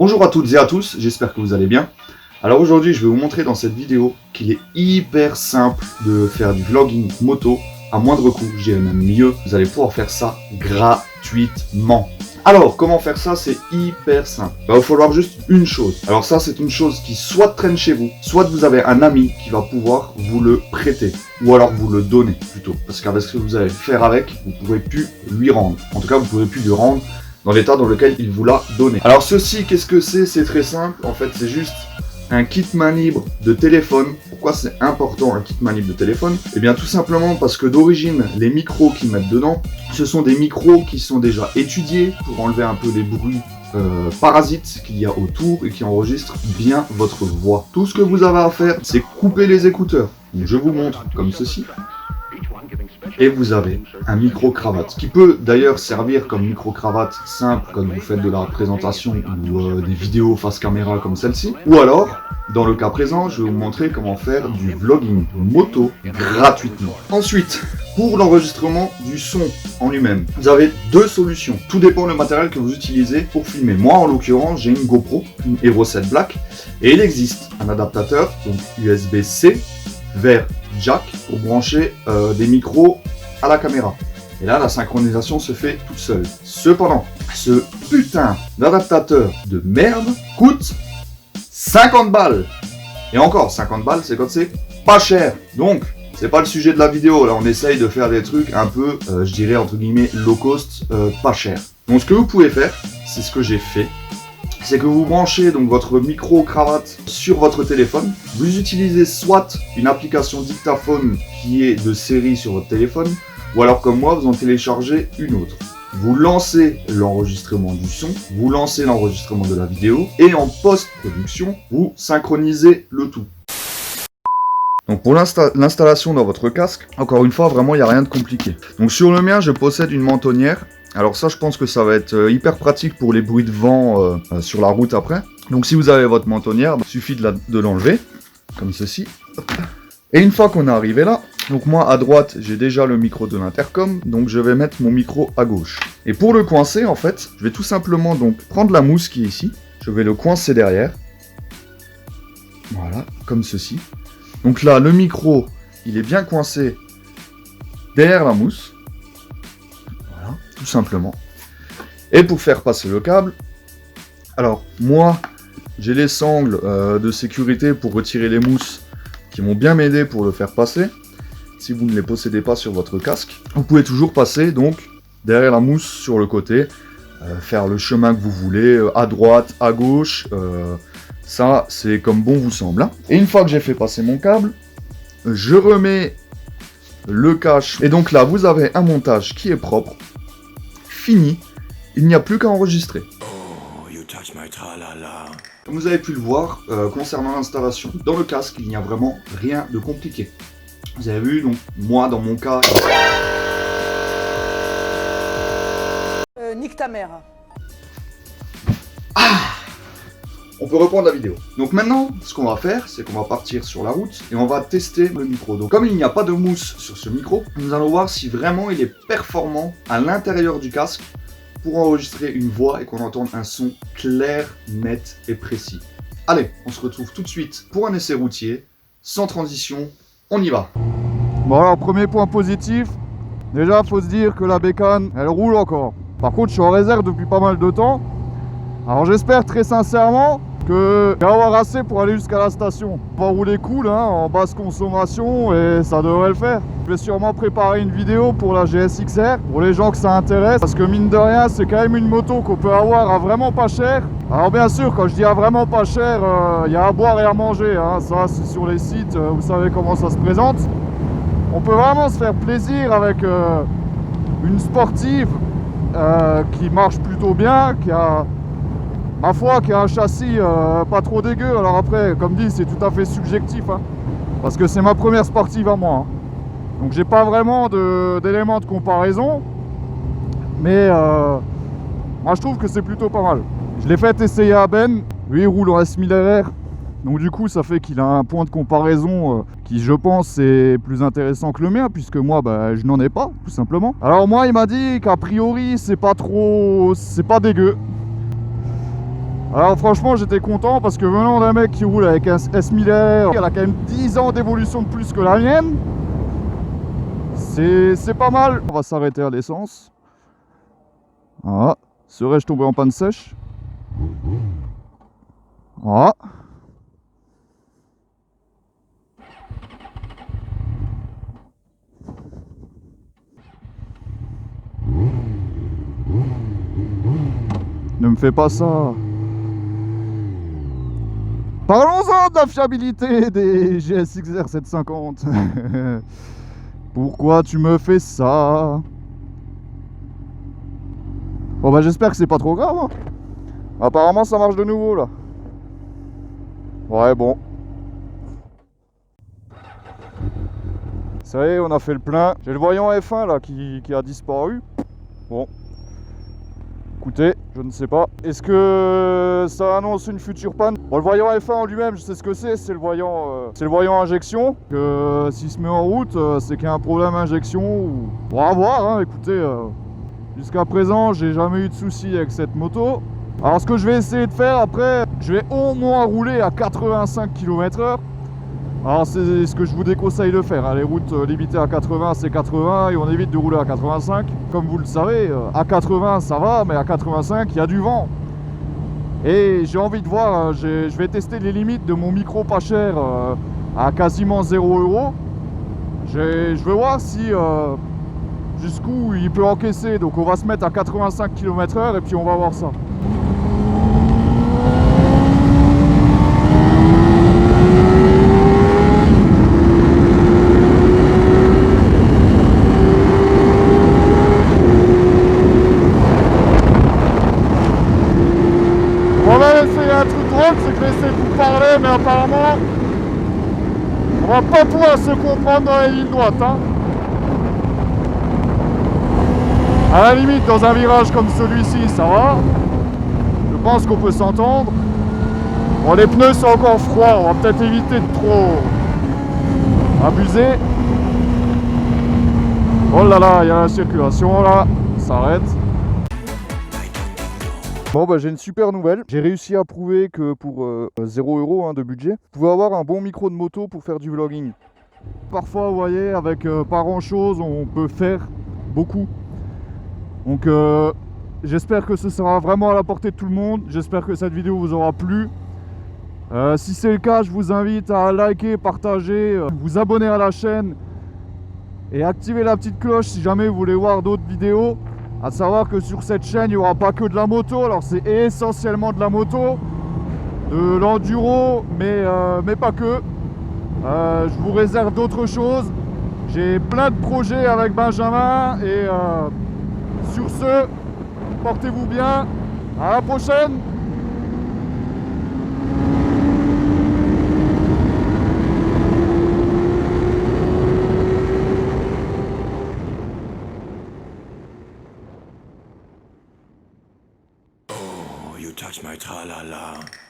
Bonjour à toutes et à tous, j'espère que vous allez bien. Alors aujourd'hui je vais vous montrer dans cette vidéo qu'il est hyper simple de faire du vlogging moto à moindre coût, je dirais même mieux, vous allez pouvoir faire ça gratuitement. Alors comment faire ça? C'est hyper simple. Il va falloir juste une chose. Alors ça c'est une chose qui soit traîne chez vous, soit vous avez un ami qui va pouvoir vous le prêter. Ou alors vous le donner plutôt. Parce qu'avec ce que vous allez faire avec, vous ne pourrez plus lui rendre. En tout cas vous ne pourrez plus lui rendre dans l'état dans lequel il vous l'a donné. Alors ceci, qu'est-ce que c'est? C'est très simple, en fait c'est juste un kit main libre de téléphone. Pourquoi c'est important un kit main libre de téléphone? Eh bien tout simplement parce que d'origine, les micros qu'ils mettent dedans, ce sont des micros qui sont déjà étudiés pour enlever un peu les bruits parasites qu'il y a autour et qui enregistrent bien votre voix. Tout ce que vous avez à faire, c'est couper les écouteurs. Donc, je vous montre comme ceci. Et vous avez un micro-cravate qui peut d'ailleurs servir comme micro-cravate simple quand vous faites de la présentation ou des vidéos face caméra comme celle-ci. Ou alors, dans le cas présent, je vais vous montrer comment faire du vlogging moto gratuitement. Ensuite, pour l'enregistrement du son en lui-même, vous avez deux solutions. Tout dépend du matériel que vous utilisez pour filmer. Moi, en l'occurrence, j'ai une GoPro, une Hero 7 Black, et il existe un adaptateur, donc USB-C, vers jack pour brancher des micros à la caméra. Et là, la synchronisation se fait toute seule. Cependant, ce putain d'adaptateur de merde coûte 50 balles. Et encore, 50 balles, c'est quand c'est pas cher. Donc, c'est pas le sujet de la vidéo. Là, on essaye de faire des trucs un peu, je dirais, entre guillemets, low cost, pas cher. Donc, ce que vous pouvez faire, c'est ce que j'ai fait. C'est que vous branchez donc votre micro-cravate sur votre téléphone. Vous utilisez soit une application dictaphone qui est de série sur votre téléphone, ou alors comme moi, vous en téléchargez une autre. Vous lancez l'enregistrement du son, vous lancez l'enregistrement de la vidéo, et en post-production, vous synchronisez le tout. Donc pour l'installation dans votre casque, encore une fois, vraiment, il n'y a rien de compliqué. Donc sur le mien, je possède une mentonnière. Alors ça, je pense que ça va être hyper pratique pour les bruits de vent sur la route après. Donc si vous avez votre mentonnière, il suffit de l'enlever, comme ceci. Et une fois qu'on est arrivé là, donc moi à droite, j'ai déjà le micro de l'intercom, donc je vais mettre mon micro à gauche. Et pour le coincer, en fait, je vais tout simplement donc prendre la mousse qui est ici, je vais le coincer derrière. Voilà, comme ceci. Donc là, le micro, il est bien coincé derrière la mousse. Tout simplement. Et pour faire passer le câble, alors moi j'ai les sangles de sécurité pour retirer les mousses qui vont bien m'aider pour le faire passer. Si vous ne les possédez pas sur votre casque, vous pouvez toujours passer donc derrière la mousse sur le côté, faire le chemin que vous voulez, à droite, à gauche, ça c'est comme bon vous semble. Hein. Et une fois que j'ai fait passer mon câble, je remets le cache. Et donc là vous avez un montage qui est propre. Fini, il n'y a plus qu'à enregistrer. Comme vous avez pu le voir, concernant l'installation dans le casque, il n'y a vraiment rien de compliqué. Vous avez vu, donc moi dans mon cas... nique ta mère. On peut reprendre la vidéo. Donc maintenant, ce qu'on va faire, c'est qu'on va partir sur la route et on va tester le micro. Donc comme il n'y a pas de mousse sur ce micro, nous allons voir si vraiment il est performant à l'intérieur du casque pour enregistrer une voix et qu'on entende un son clair, net et précis. Allez, on se retrouve tout de suite pour un essai routier, sans transition, on y va. Bon alors, premier point positif, déjà faut se dire que la bécane, elle roule encore. Par contre, je suis en réserve depuis pas mal de temps. Alors j'espère très sincèrement que je vais avoir assez pour aller jusqu'à la station. On va rouler cool, hein, en basse consommation et ça devrait le faire. Je vais sûrement préparer une vidéo pour la GSX-R, pour les gens que ça intéresse. Parce que mine de rien, c'est quand même une moto qu'on peut avoir à vraiment pas cher. Alors bien sûr, quand je dis à vraiment pas cher, il y a à boire et à manger. Hein. Ça, c'est sur les sites, vous savez comment ça se présente. On peut vraiment se faire plaisir avec une sportive qui marche plutôt bien, qui a... ma foi, qui a un châssis pas trop dégueu. Alors après, comme dit, c'est tout à fait subjectif, hein, parce que c'est ma première sportive à moi. Hein. Donc j'ai pas vraiment d'éléments de comparaison. Mais moi je trouve que c'est plutôt pas mal. Je l'ai fait essayer à Ben. Lui il roule en S1000RR. Donc du coup ça fait qu'il a un point de comparaison qui je pense est plus intéressant que le mien, puisque moi je n'en ai pas tout simplement. Alors moi il m'a dit qu'a priori c'est pas trop, c'est pas dégueu. Alors franchement j'étais content parce que venant d'un mec qui roule avec un S1000R, elle a quand même 10 ans d'évolution de plus que la mienne. C'est pas mal. On va s'arrêter à l'essence. Ah, serais-je tombé en panne sèche? Ah. Ne me fais pas ça. Parlons-en de la fiabilité des GSX-R 750. Pourquoi tu me fais ça? Bon bah j'espère que c'est pas trop grave, hein. Apparemment ça marche de nouveau là. Ouais bon. Ça y est, on a fait le plein. J'ai le voyant F1 là qui a disparu. Bon. Écoutez, je ne sais pas. Est-ce que ça annonce une future panne? Bon, le voyant F1 en lui-même, je sais ce que c'est le voyant injection. Que s'il se met en route, c'est qu'il y a un problème injection. Ou... On va voir, hein, écoutez. Jusqu'à présent, j'ai jamais eu de soucis avec cette moto. Alors ce que je vais essayer de faire après, je vais au moins rouler à 85 km/h. Alors c'est ce que je vous déconseille de faire, hein. Les routes limitées à 80 c'est 80 et on évite de rouler à 85. Comme vous le savez, à 80 ça va, mais à 85 il y a du vent. Et j'ai envie de voir, hein, je vais tester les limites de mon micro pas cher à quasiment 0 €. Je veux voir si jusqu'où il peut encaisser, donc on va se mettre à 85 km/h et puis on va voir ça. On va essayer un truc drôle, c'est que je vais essayer de vous parler, mais apparemment on va pas pouvoir se comprendre dans les lignes droites, hein. À la limite, dans un virage comme celui-ci, ça va. Je pense qu'on peut s'entendre. Bon, les pneus sont encore froids, on va peut-être éviter de trop abuser. Oh là là, il y a la circulation là, ça s'arrête. Bon bah j'ai une super nouvelle, j'ai réussi à prouver que pour 0 € hein, de budget, vous pouvez avoir un bon micro de moto pour faire du vlogging. Parfois vous voyez avec pas grand chose on peut faire beaucoup. Donc j'espère que ce sera vraiment à la portée de tout le monde, j'espère que cette vidéo vous aura plu. Si c'est le cas, je vous invite à liker, partager, vous abonner à la chaîne et activer la petite cloche si jamais vous voulez voir d'autres vidéos. À savoir que sur cette chaîne, il n'y aura pas que de la moto, alors c'est essentiellement de la moto, de l'enduro, mais pas que. Je vous réserve d'autres choses. J'ai plein de projets avec Benjamin et sur ce, portez-vous bien. À la prochaine. You touch my tra-la-la.